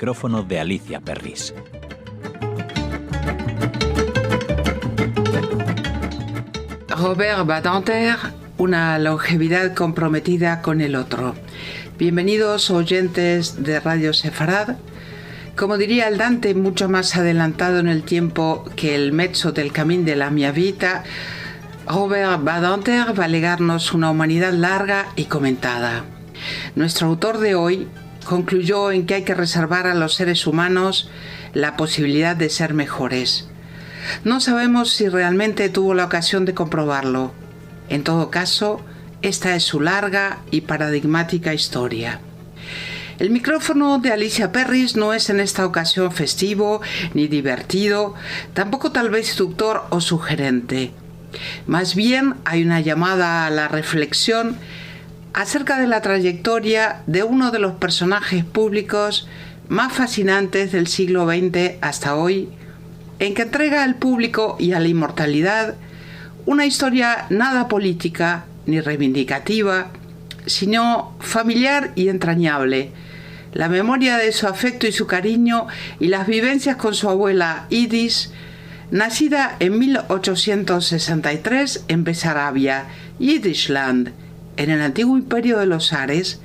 micrófono de Alicia Perris. Robert Badinter, una longevidad comprometida con el otro. Bienvenidos oyentes de Radio Sefarad. Como diría el Dante, mucho más adelantado en el tiempo que el mezzo del camino de la mia vita, Robert Badinter va a legarnos una humanidad larga y comentada. Nuestro autor de hoy concluyó en que hay que reservar a los seres humanos la posibilidad de ser mejores. No sabemos si realmente tuvo la ocasión de comprobarlo. En todo caso, esta es su larga y paradigmática historia. El micrófono de Alicia Perris no es en esta ocasión festivo ni divertido, tampoco tal vez seductor o sugerente. Más bien hay una llamada a la reflexión acerca de la trayectoria de uno de los personajes públicos más fascinantes del siglo XX hasta hoy, en que entrega al público y a la inmortalidad una historia nada política ni reivindicativa, sino familiar y entrañable. La memoria de su afecto y su cariño y las vivencias con su abuela Idis, nacida en 1863 en Besarabia, Yiddishland, en el antiguo imperio de los Zares,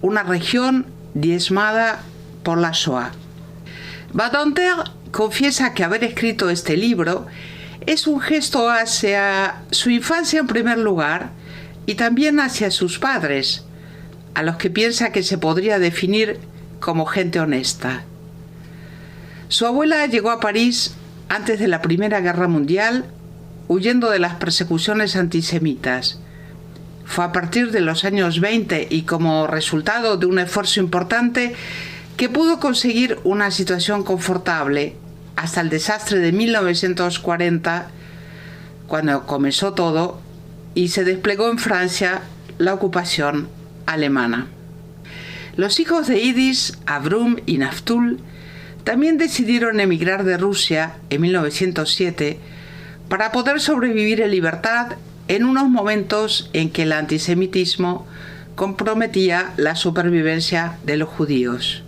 una región diezmada por la Shoah. Badinter confiesa que haber escrito este libro es un gesto hacia su infancia en primer lugar y también hacia sus padres, a los que piensa que se podría definir como gente honesta. Su abuela llegó a París antes de la Primera Guerra Mundial, huyendo de las persecuciones antisemitas. Fue a partir de los años 20 y como resultado de un esfuerzo importante que pudo conseguir una situación confortable hasta el desastre de 1940, cuando comenzó todo y se desplegó en Francia la ocupación alemana. Los hijos de Idis, Avrum y Naftul, también decidieron emigrar de Rusia en 1907 para poder sobrevivir en libertad en unos momentos en que el antisemitismo comprometía la supervivencia de los judíos.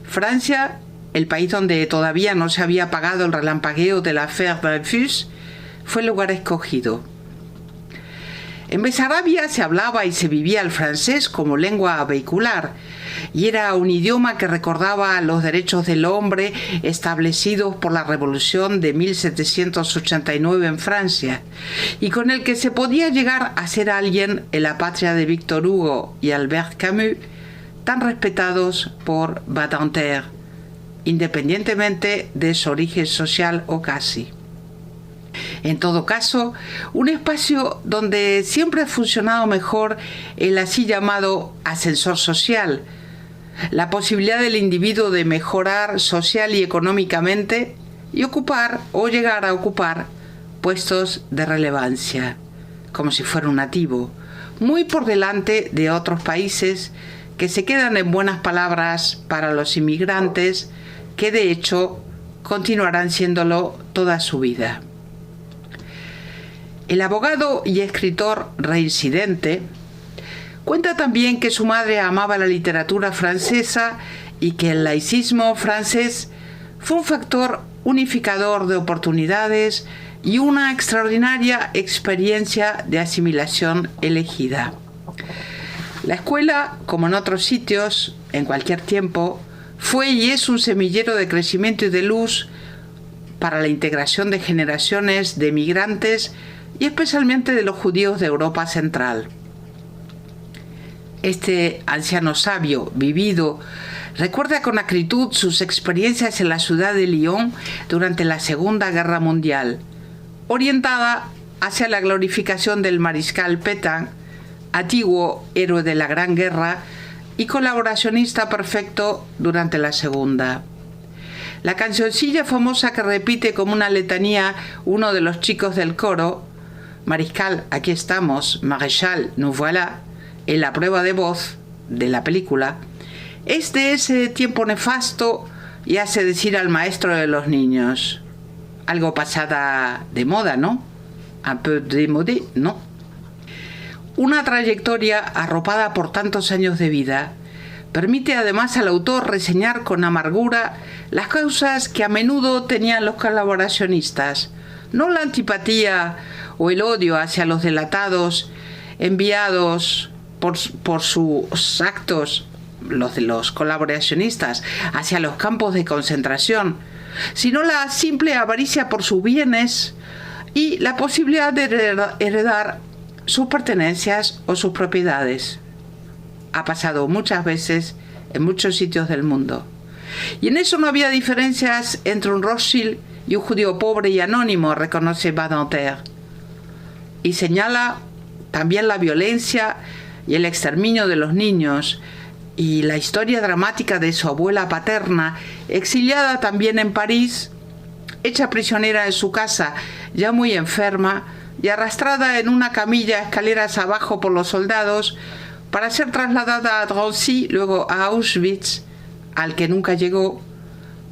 Francia, el país donde todavía no se había apagado el relampagueo de la Affaire Dreyfus, fue el lugar escogido. En Besarabia se hablaba y se vivía el francés como lengua vehicular, y era un idioma que recordaba los derechos del hombre establecidos por la Revolución de 1789 en Francia, y con el que se podía llegar a ser alguien en la patria de Victor Hugo y Albert Camus, tan respetados por Badinter, independientemente de su origen social o casi. En todo caso, un espacio donde siempre ha funcionado mejor el así llamado ascensor social, la posibilidad del individuo de mejorar social y económicamente y ocupar o llegar a ocupar puestos de relevancia, como si fuera un nativo, muy por delante de otros países que se quedan en buenas palabras para los inmigrantes, que de hecho continuarán siéndolo toda su vida. El abogado y escritor reincidente cuenta también que su madre amaba la literatura francesa y que el laicismo francés fue un factor unificador de oportunidades y una extraordinaria experiencia de asimilación elegida. La escuela, como en otros sitios, en cualquier tiempo, fue y es un semillero de crecimiento y de luz para la integración de generaciones de migrantes y especialmente de los judíos de Europa Central. Este anciano sabio, vivido, recuerda con acritud sus experiencias en la ciudad de Lyon durante la Segunda Guerra Mundial, orientada hacia la glorificación del mariscal Pétain, antiguo héroe de la Gran Guerra y colaboracionista perfecto durante la Segunda. La cancioncilla famosa que repite como una letanía uno de los chicos del coro, Mariscal, aquí estamos, Maréchal, nous voilà, en la prueba de voz de la película, es de ese tiempo nefasto y hace decir al maestro de los niños, algo pasada de moda, ¿no? Un peu démodé, ¿no? Una trayectoria arropada por tantos años de vida, Permite además al autor reseñar con amargura las causas que a menudo tenían los colaboracionistas, no la antipatía o el odio hacia los delatados enviados por sus actos, los de los colaboracionistas, hacia los campos de concentración, sino la simple avaricia por sus bienes y la posibilidad de heredar sus pertenencias o sus propiedades. Ha pasado muchas veces en muchos sitios del mundo. Y en eso no había diferencias entre un Rothschild y un judío pobre y anónimo, reconoce Badinter. Y señala también la violencia y el exterminio de los niños y la historia dramática de su abuela paterna, exiliada también en París, hecha prisionera en su casa, ya muy enferma, y arrastrada en una camilla escaleras abajo por los soldados para ser trasladada a Drancy, luego a Auschwitz, al que nunca llegó,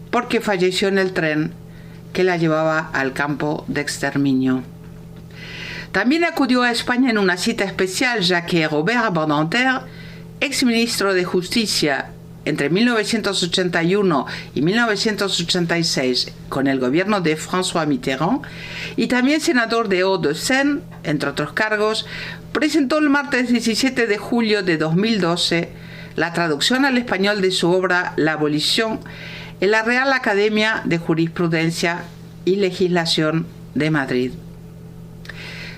porque falleció en el tren que la llevaba al campo de exterminio. También acudió a España en una cita especial, ya que Robert Badinter, exministro de Justicia entre 1981 y 1986 con el gobierno de François Mitterrand y también senador de Hauts-de-Seine, entre otros cargos, presentó el martes 17 de julio de 2012 la traducción al español de su obra La abolición en la Real Academia de Jurisprudencia y Legislación de Madrid.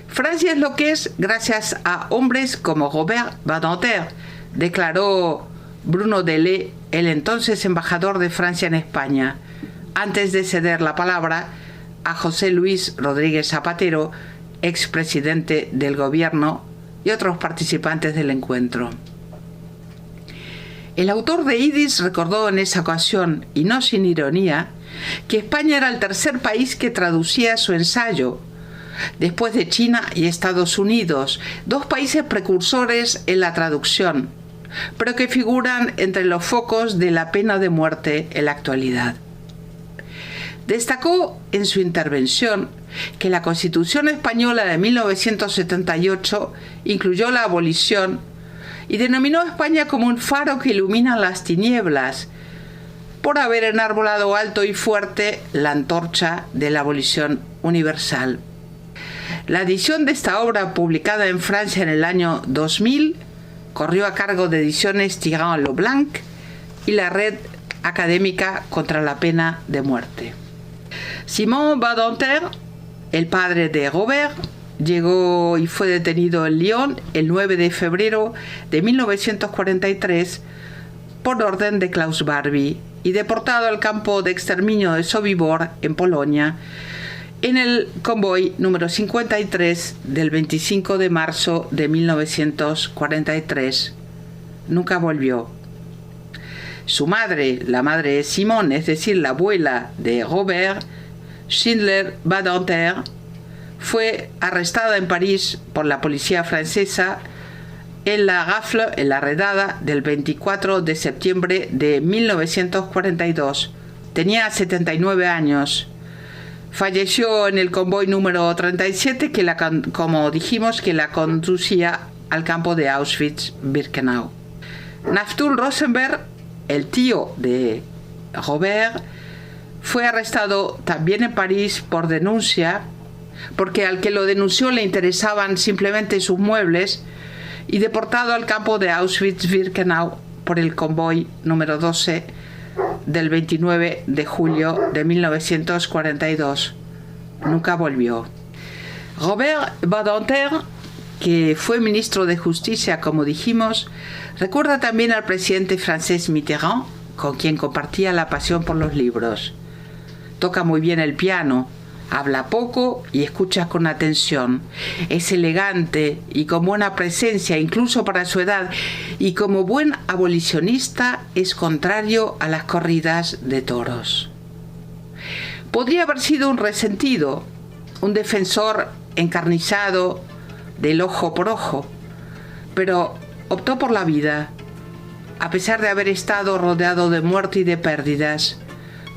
Francia es lo que es gracias a hombres como Robert Badinter, declaró Bruno Delay, el entonces embajador de Francia en España, antes de ceder la palabra a José Luis Rodríguez Zapatero, expresidente del gobierno, y otros participantes del encuentro. El autor de Yiddish recordó en esa ocasión, y no sin ironía, que España era el tercer país que traducía su ensayo, después de China y Estados Unidos, dos países precursores en la traducción, pero que figuran entre los focos de la pena de muerte en la actualidad. Destacó en su intervención que la Constitución española de 1978 incluyó la abolición y denominó a España como un faro que ilumina las tinieblas, por haber enarbolado alto y fuerte la antorcha de la abolición universal. La edición de esta obra, publicada en Francia en el año 2000, corrió a cargo de Ediciones Tirant-Leblanc y la Red Académica contra la Pena de Muerte. Simon Badinter, el padre de Robert, llegó y fue detenido en Lyon el 9 de febrero de 1943 por orden de Klaus Barbie y deportado al campo de exterminio de Sobibor en Polonia en el convoy número 53 del 25 de marzo de 1943. Nunca volvió. Su madre, la madre de Simon, es decir, la abuela de Robert, Schindler Badinter, fue arrestada en París por la policía francesa en la rafle, en la redada del 24 de septiembre de 1942. Tenía 79 años. Falleció en el convoy número 37 como dijimos, que la conducía al campo de Auschwitz-Birkenau. Naftul Rosenberg, el tío de Robert, fue arrestado también en París por denuncia, porque al que lo denunció le interesaban simplemente sus muebles, y deportado al campo de Auschwitz-Birkenau por el convoy número 12 del 29 de julio de 1942. Nunca volvió. Robert Badinter, que fue ministro de Justicia, como dijimos, recuerda también al presidente francés Mitterrand, con quien compartía la pasión por los libros. Toca muy bien el piano, habla poco y escucha con atención. Es elegante y con buena presencia, incluso para su edad, y como buen abolicionista es contrario a las corridas de toros. Podría haber sido un resentido, un defensor encarnizado del ojo por ojo, pero optó por la vida, a pesar de haber estado rodeado de muerte y de pérdidas,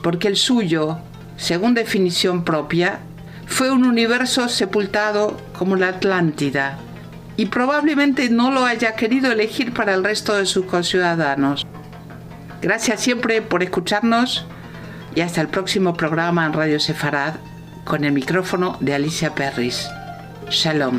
porque el suyo, según definición propia, fue un universo sepultado como la Atlántida, y probablemente no lo haya querido elegir para el resto de sus conciudadanos. Gracias siempre por escucharnos y hasta el próximo programa en Radio Sefarad con el micrófono de Alicia Perris. Shalom.